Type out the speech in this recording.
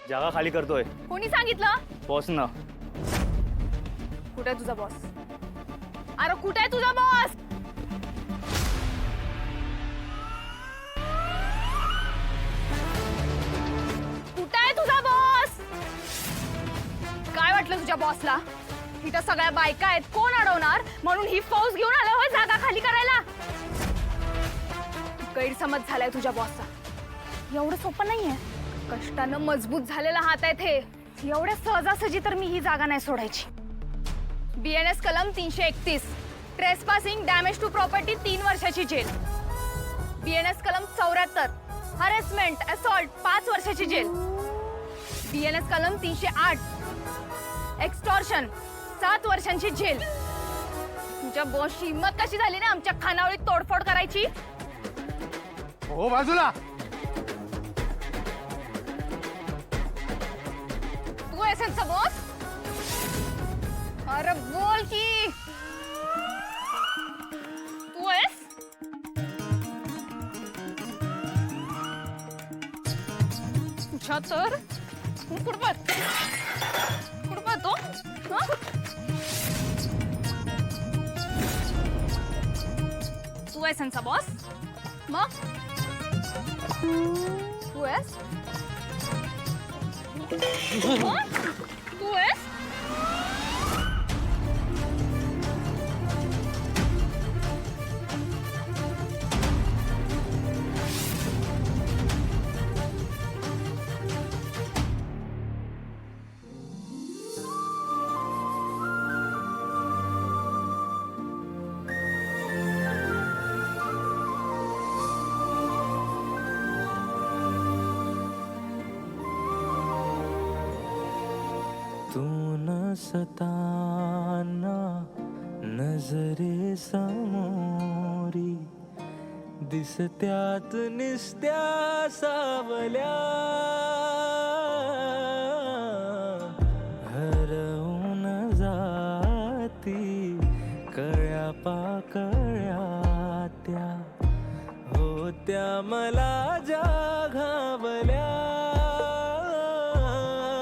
जागा खाली करतोय. कोणी सांगितलं? बॉस ना. कुठे आहे तुझा बॉस? अरे कुठे आहे तुझा बॉस? कुठे आहे तुझा बॉस? काय वाटलं तुझ्या बॉसला? इथं सगळ्या बायका आहेत, कोण अडवणार? म्हणून ही फौज घेऊन आला होय जागा खाली करायला. गैरसमज झालाय तुझ्या बॉसचा. एवढं सोपं नाहीये. कष्टानं मजबूत झालेला हात आहे ते. एवढ्या सहजासहजी तर मी ही जागा नाही सोडायची. BNS कलम 331 ट्रेसपासिंग डॅमेज टू प्रॉपर्टी 3 वर्षाची जेल. BNS कलम 74 हॅरेसमेंट असॉल्ट 5 वर्षाची जेल. BNS कलम 308 एक्स्टॉर्शन 7 वर्षांची जेल. तुझ्या बॉसची हिंमत कशी झाली ना आमच्या खानावळीत तोडफोड करायची? हो बाजूला. तू आहेस यांचा बॉस? अरे बोल की. तू आहेस? तुझ्या तर कुठं तो? तू आहेस यांचा बॉस? मग तू आहेस? तू आहेस? तू नसताना नजरे समोरी दिसत्यात निस्त्या सावल्या हरवून जाती कळ्या पाकळ्या त्या होत्या मला ज्या घावल्या